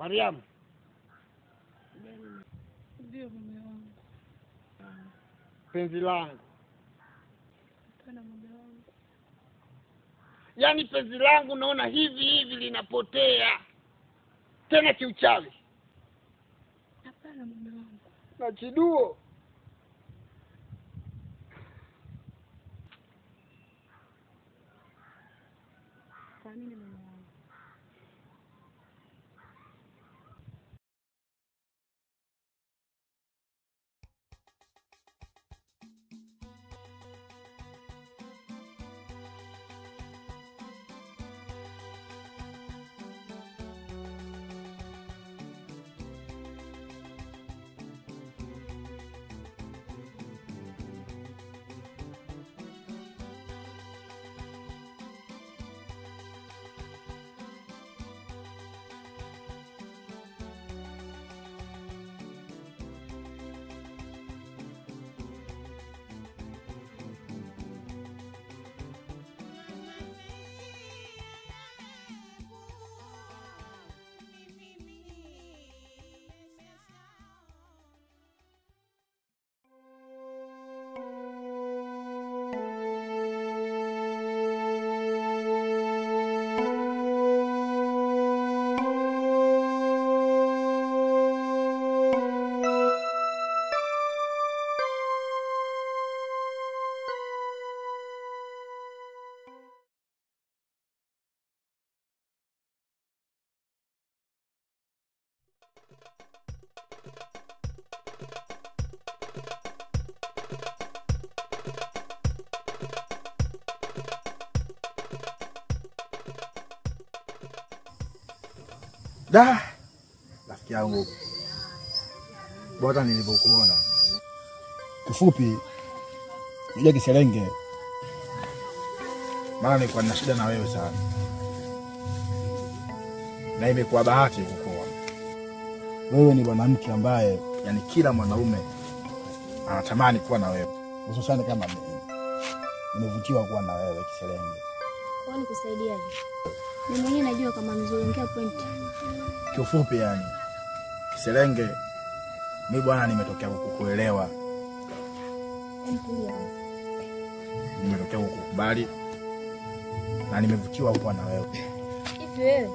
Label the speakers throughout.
Speaker 1: Mariam.
Speaker 2: Ndio mume wangu.
Speaker 1: Penzi langu.
Speaker 2: Kana mume wangu.
Speaker 1: Yaani penzi langu naona hivi linapotea. Tena kiuchawi.
Speaker 2: Hapana mume wangu.
Speaker 1: Na Chiduo.
Speaker 2: Kwa nini mume wangu?
Speaker 3: Rafiki yangu. Bora nilipokuona. Kifupi, nije Kiserenge. Maana nilikuwa na shida na wewe sana. Na imekuwa bahati kukuona. Wewe ni mwanamke ambaye yani kila mwanaume anatamani kuwa na wewe. Hususan kama mimi. Nimevutiwa kuwa na wewe Kiserenge.
Speaker 2: Kwa nini kusaidiaje? Mimi mwenyewe najua kama mzungumzia point.
Speaker 3: Kifupi yani Kiserenge, mimi bwana nimetokea kukuelewa. Nimetokea kukubali na nimevutiwa kuwa na wewe.
Speaker 2: Hivi wewe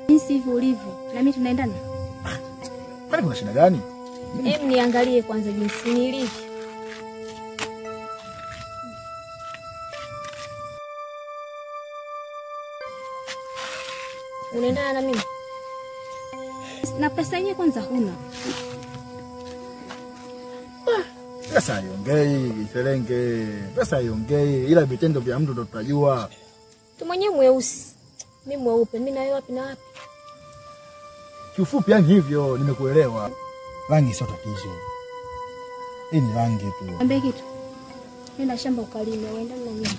Speaker 2: jinsi hivi ulivyo na mimi tunaendana?
Speaker 3: Kwani kuna shida gani?
Speaker 2: Hebu niangalie kwanza jinsi nilivyo. Unaendana na mimi? Na pesa yenyewe kwanza huna.
Speaker 3: Pesa haiongei, Kiserenge. Pesa haiongei, ila vitendo vya mtu ndo tutajua.
Speaker 2: Tu mwenyewe mweusi, mimi mweupe, mimi na wewe wapi na wapi?
Speaker 3: Kiufupi yani hivyo, nimekuelewa. Rangi sio tatizo. Hii ni rangi tu.
Speaker 2: Niambie kitu. Nenda shamba ukalime, uendane na mimi.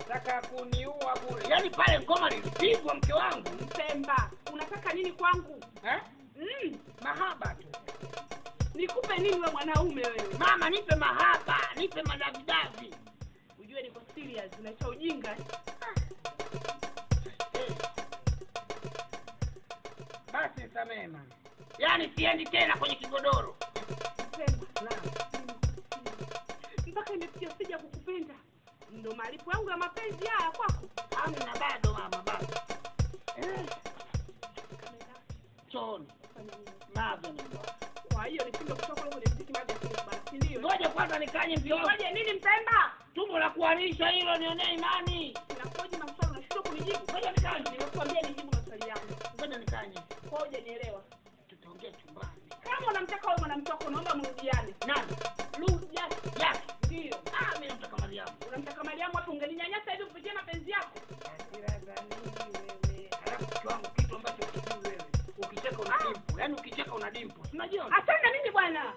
Speaker 1: Nataka kuniua bure. Yaani pale ngoma lilipigwa mke wangu.
Speaker 4: Mpemba, unataka nini kwangu?
Speaker 1: Mahaba tu.
Speaker 4: Nikupe nini wewe mwanaume wewe?
Speaker 1: Mama nipe mahaba, nipe madavidavi.
Speaker 4: Ujue niko serious, unaita ujinga.
Speaker 1: Basi samema. Yaani siendi tena kwenye kigodoro.
Speaker 4: Mpemba, mpaka nimefikia sija kukupenda. Ndio malipo yangu ya mapenzi haya kwako.
Speaker 1: Amina bado mama bado. Choni. Mabe ni mbwa.
Speaker 4: Kwa hiyo nipinde kutoka kule mziki maji ya basi ndio.
Speaker 1: Ngoja kwanza nikanye mbio.
Speaker 4: Ngoja nini Mpemba?
Speaker 1: Tumbo la kualisha hilo nionee imani.
Speaker 4: Nakuja maswali unashindwa kunijibu.
Speaker 1: Ngoja nikanye.
Speaker 4: Nimekuambia nijibu maswali yangu.
Speaker 1: Ngoja nikanye.
Speaker 4: Ngoja nielewa.
Speaker 1: Tutaongea chumbani.
Speaker 4: Kama unamtaka wewe mwanamke wako naomba mrudiane.
Speaker 1: Nani?
Speaker 4: Yes. Ndio.
Speaker 1: Mimi namtaka Mariamu.
Speaker 4: Unamtaka Mariamu hapo ungeninyanyasa hivi kupitia mapenzi yako?
Speaker 1: Hasira za nini wewe? Alafu kiwangu kitu ambacho ukijui wewe. Ukicheka una dimpo. Yaani ukicheka una dimpo. Unajua?
Speaker 4: Achana mimi bwana.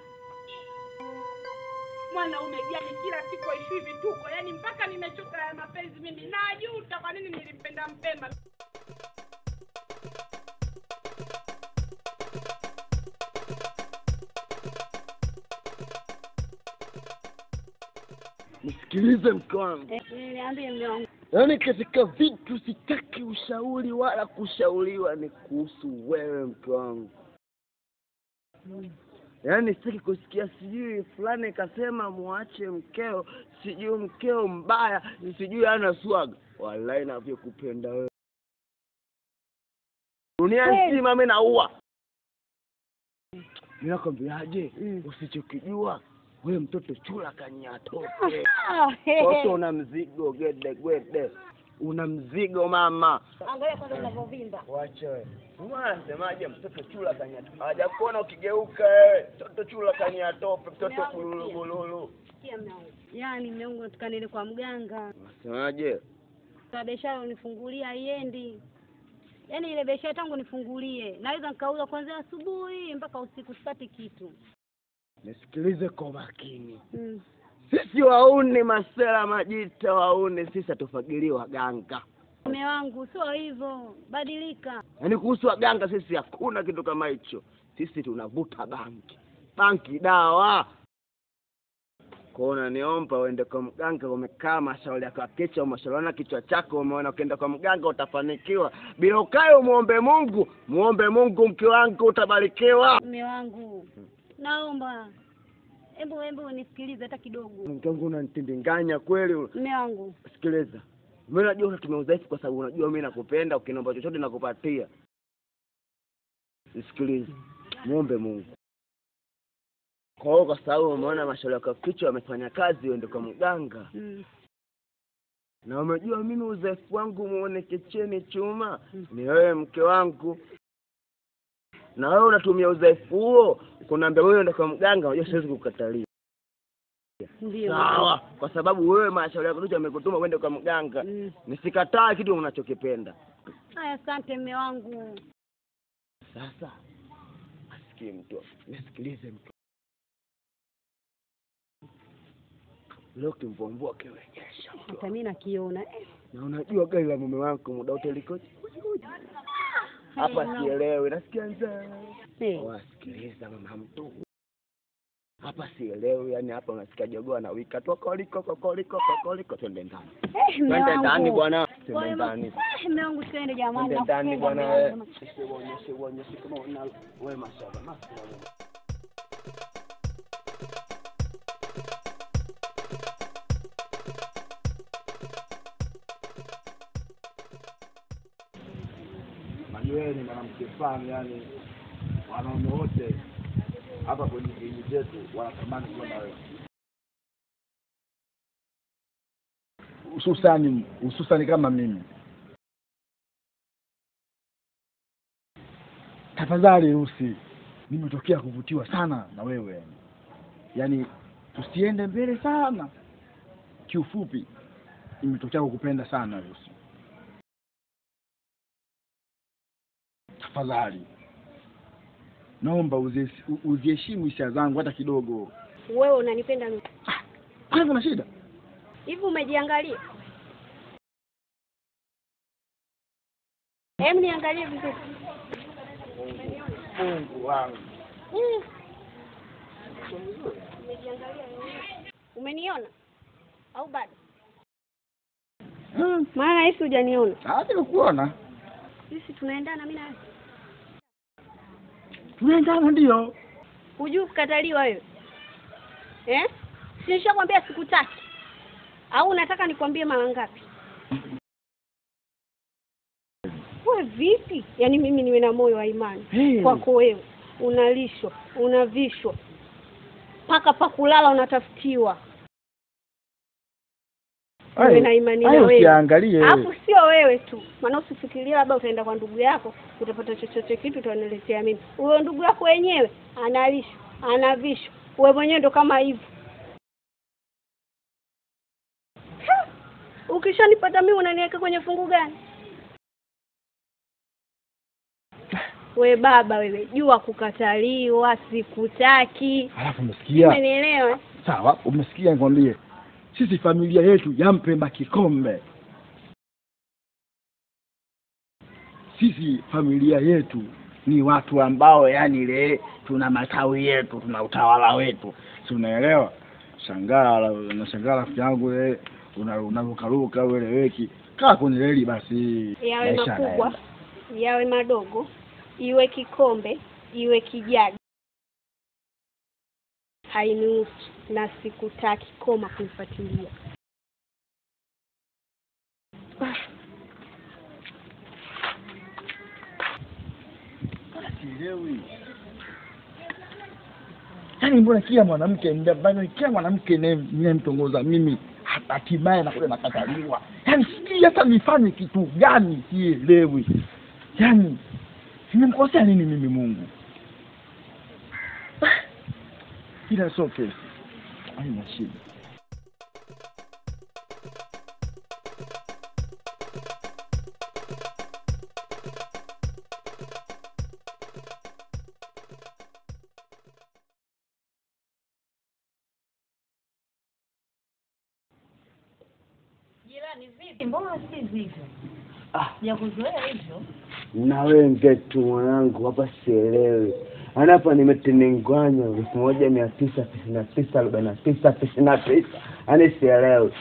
Speaker 4: Mwanaume gani kila siku aishu hivi tuko? Yaani mpaka nimechoka ya mapenzi mimi. Najuta kwa nini nilimpenda Mpemba.
Speaker 5: Nisikilize mke wangu.
Speaker 2: Niambie mume wangu.
Speaker 5: Yaani katika vitu sitaki ushauri wala kushauriwa ni kuhusu wewe mke wangu. Yaani sitaki kusikia sijui fulani kasema muache mkeo, sijui mkeo mbaya, sijui hana swaga. Wallahi navyokupenda wewe. Dunia nzima mimi naua. Ninakwambiaje? Usichokijua wewe mtoto chula kanyatoke. Toto una mzigo gede. Una mzigo mama.
Speaker 2: Angalia kwanza unavyovimba.
Speaker 5: Wacha wewe. Mama anasemaje mtoto chula kanyatoke. Hajakuona ukigeuka wewe. Mtoto chula kanyatoke, mtoto bululu.
Speaker 2: Sikia mume wangu. Yaani mume wangu nataka nile kwa mganga.
Speaker 5: Unasemaje?
Speaker 2: Kwa biashara unifungulia haiendi. Yaani ile biashara tangu nifungulie. Naweza nikauza kuanzia asubuhi mpaka usiku sipati kitu.
Speaker 5: Nisikilize kwa makini. Sisi waune masela majita waune sisi atufagiliwa waganga.
Speaker 2: Mume wangu sio hivyo, badilika.
Speaker 5: Yaani kuhusu waganga sisi hakuna kitu kama hicho. Sisi tunavuta banki. Banki dawa. Kona niomba uende kwa mganga umekaa mashauri yako kichwa mashauriana kichwa chako umeona ukienda kwa mganga utafanikiwa. Bila ukae muombe Mungu mke wangu utabarikiwa.
Speaker 2: Mume wangu. Naomba. Hebu nisikilize hata kidogo.
Speaker 5: Mke wangu unanitindinganya kweli.
Speaker 2: Mume wangu.
Speaker 5: Sikiliza. Mimi najua unatumia udhaifu kwa sababu unajua mimi nakupenda, ukiniomba chochote nakupatia. Nisikilize. Muombe Mungu. Kwa sababu umeona mashauri yako kichwa yamefanya kazi uende kwa mganga. Na umejua mimi udhaifu wangu muone kicheni chuma. Ni wewe mke wangu. Na wewe unatumia udhaifu huo kuniambia wewe ndio kwa mganga, unajua siwezi kukatalia.
Speaker 2: Ndio.
Speaker 5: Sawa, kwa sababu wewe mashauri yako yote yamekutuma uende kwa mganga. Nisikataa kitu unachokipenda.
Speaker 2: Haya, asante mume wangu.
Speaker 5: Sasa asikie mtu. Nisikilize mtu. Leo kimvombua kiwejesha.
Speaker 2: Hata mimi nakiona.
Speaker 5: Na unajua gari la mume wako muda wote liko hapa sielewi, nasikia njaa. Wasikiliza mama mtu. Hapa sielewi, yani hapa unasikia jogoo na wika tu koliko twende ndani. Twende ndani bwana, twende ndani.
Speaker 2: Mume wangu twende jamani.
Speaker 5: Twende ndani bwana wewe. Uonyeshe kama una wewe mashallah.
Speaker 3: Wewe ni mwanamke fulani, yani wanaume wote hapa kwenye kijiji chetu wanatamani kuwa na wewe. Hususani kama mimi. Tafadhali Rusi, nimetokea kuvutiwa sana na wewe. Yaani tusiende mbele sana. Kiufupi nimetokea kukupenda sana Rusi. Tafadhali naomba uziheshimu hisia zangu hata kidogo.
Speaker 2: Wewe unanipenda mimi?
Speaker 3: Kwanza na shida.
Speaker 2: Hivi umejiangalia? Hebu niangalie vizuri.
Speaker 3: Mungu wangu.
Speaker 2: Umeniona? Au bado? Maana hisi hujaniona.
Speaker 3: Hata kukuona.
Speaker 2: Sisi tunaendana mimi na wewe.
Speaker 3: Tunaendana ndio.
Speaker 2: Hujui kukataliwa wewe? Si nishakwambia sikutaki. Au unataka nikwambie mara ngapi? Wewe vipi? Yaani mimi niwe na moyo wa imani. Kwako wewe unalishwa, unavishwa. Paka pa kulala unatafutiwa. Wewe na imani na wewe.
Speaker 3: Usiangalie.
Speaker 2: Hapo sio wewe tu. Maana usifikirie labda utaenda kwa ndugu yako, utapata chochote kitu utaniletea mimi. Huyo ndugu yako wenyewe analishwa, anavishwa. Wewe mwenyewe ndo kama hivyo. Ukishanipata mimi unaniweka kwenye fungu gani? We baba wewe, jua kukataliwa, sikutaki.
Speaker 3: Alafu umesikia?
Speaker 2: Umenielewa?
Speaker 3: Sawa, umesikia nikwambie. Sisi familia yetu ya Mpemba Kikombe. Sisi familia yetu ni watu ambao yani ile tuna matawi yetu, tuna utawala wetu. Si unaelewa? Nashangaa rafiki yangu ile unarukaruka ueleweki. Kaa kwenye reli basi.
Speaker 2: Yawe makubwa, yawe madogo, iwe kikombe, iwe kijagi. Hainihusu na sikutaki, koma kunifuatilia.
Speaker 3: Yaani mbona kila mwanamke ninamtongoza mimi hatimaye nakuja nakataliwa. Yaani sijui hata nifanye kitu gani sielewi. Yaani nimemkosea nini mimi Mungu? Ila sio kesi. Haina shida.
Speaker 2: Jirani vipi? Mbona si hivyo? Ya kuzoea hivyo.
Speaker 5: Na wengi tu mwanangu hapa sielewi. Hapa nimetenenganya 1999 Yaani sielewi.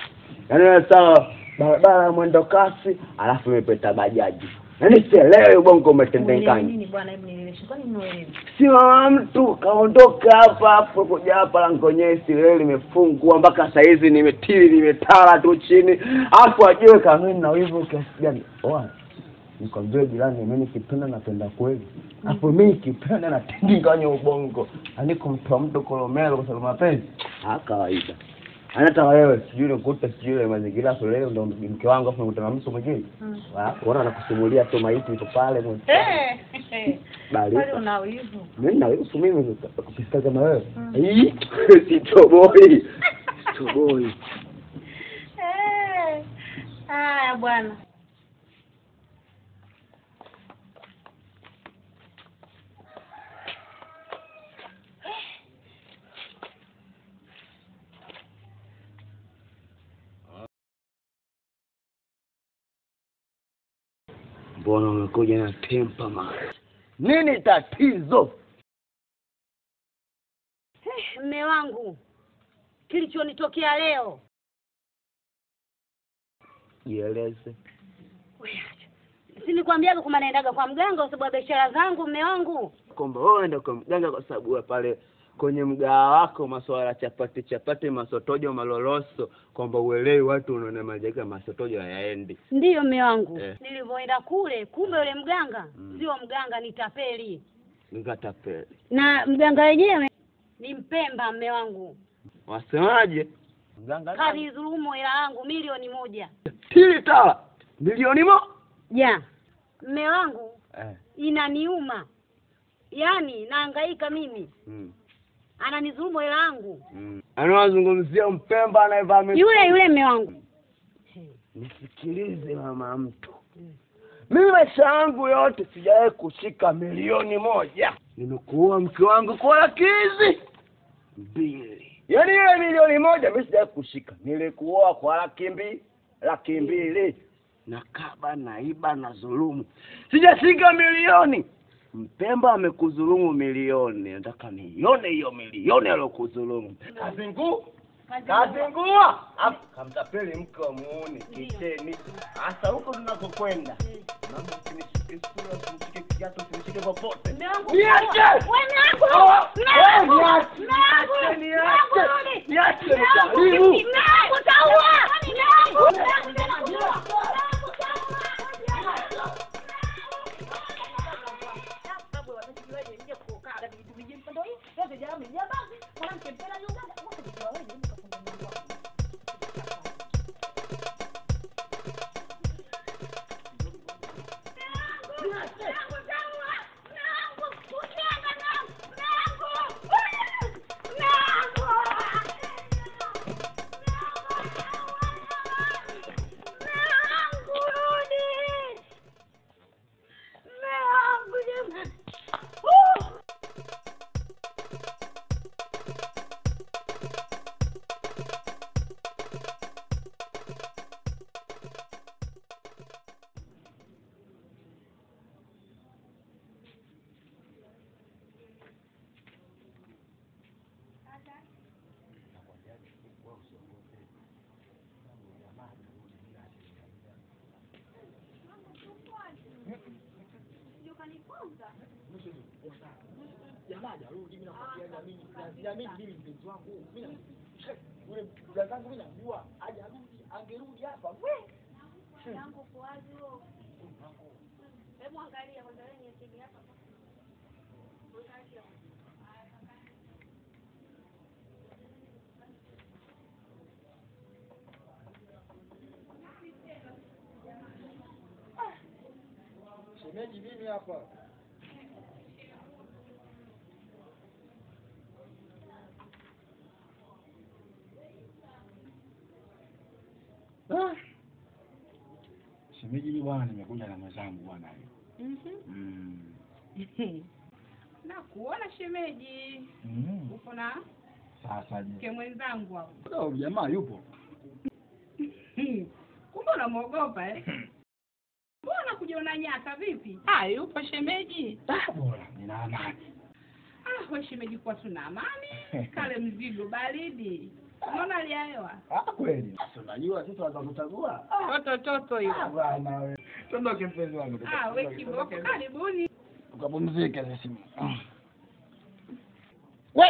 Speaker 5: Yaani sawa barabara mwendo kasi alafu imepita bajaji. Yaani sielewi bongo umetendenganya.
Speaker 2: Nini bwana, hebu nieleweshe. Kwani unaelewa?
Speaker 5: Si mtu kaondoka hapa kuja hapa Langonyesi leo limefungwa mpaka saa hizi nimetala tu chini. Hapo ajue kama mimi na hivyo kiasi gani. Nikwambia jirani mimi nikipenda napenda kweli. Hapo mimi nikipenda natendinganya ubongo. Aniko mtu kolomelo kwa sababu mapenzi. Kawaida. Hata wewe sijui nikuta sijui mazingira leo ndo mke wangu afu nikutana mtu mwingine. Unaona anakusimulia tu maiti iko pale mwe. Bali
Speaker 2: unao hivyo.
Speaker 5: Mimi na wewe mimi kupista kama wewe. Si toboi. Toboi.
Speaker 2: Haya bwana.
Speaker 5: Mbona umekuja na tempa mama? Nini tatizo?
Speaker 2: Mume wangu. Kilichonitokea leo.
Speaker 5: Jieleze.
Speaker 2: Si nilikwambiaga kama naendaga kwa mganga kwa sababu ya biashara zangu mume wangu.
Speaker 5: Kwamba wewe ndio kwa mganga kwa sababu pale kwenye mgawa wako masuala chapati masotojo maloloso kwamba uelewi watu unaona majaka masotojo hayaendi.
Speaker 2: Ndiyo mume wangu. Nilivyoenda kule kumbe yule mganga sio mganga, ni tapeli.
Speaker 5: Nikatapeli.
Speaker 2: Na mganga wenyewe ni Mpemba mume wangu.
Speaker 5: Wasemaje? Mganga
Speaker 2: kanidhulumu hela yangu milioni 1.
Speaker 5: Tita milioni 1?
Speaker 2: Ja. Mume wangu inaniuma. Yaani nahangaika mimi. Ananidhulumu hela yangu.
Speaker 5: Anawazungumzia Mpemba anayevaa
Speaker 2: yule mume wangu.
Speaker 5: Nisikilize mama mtu. Mimi maisha yangu yote sijawahi kushika milioni 1. Nimekuoa mke wangu kwa laki 2. Yaani ile milioni 1 mimi sijawahi kushika. Nilikuoa kwa laki 2. na kaba na iba na dhulumu. Sijashika milioni. Mpemba amekudhulumu milioni. Nataka nione hiyo milioni aliyokudhulumu. Kazingua. Kamtapeli mke wa muone kiteni. Hasa huko tunakokwenda. Mambo usinishike sura, usinishike kiatu, usinishike popote. Niache! Niache!
Speaker 3: Jamaa jarudi mimi nakwambia mimi mpenzi wangu. Mimi ule mjanja wangu mimi najua hajarudi, angerudi hapa.
Speaker 2: Yangu kwa wazi huo. Hebu angalia kwanza wewe niachie hapa. Angalia.
Speaker 3: Shemeji mimi hapa. Shemeji mimi bwana nimekuja na mwenzangu bwana.
Speaker 4: Na kuona shemeji. Uko na
Speaker 3: Sasa je.
Speaker 4: Ke mwenzangu hapo.
Speaker 3: Ndio jamaa yupo.
Speaker 4: Kumbe unamuogopa Mbona kujiona nyata vipi? Yupo shemeji.
Speaker 3: Bora nina amani.
Speaker 4: Wewe shemeji kwa tuna amani. Kale mzigo baridi. Unaona hali ya hewa?
Speaker 3: Kweli. Unajua sisi tunataka
Speaker 4: Toto hiyo.
Speaker 3: bwana wewe. Tondoke mpenzi wangu.
Speaker 4: Wewe kiboko karibuni.
Speaker 3: Ukapumzike sisi.
Speaker 5: We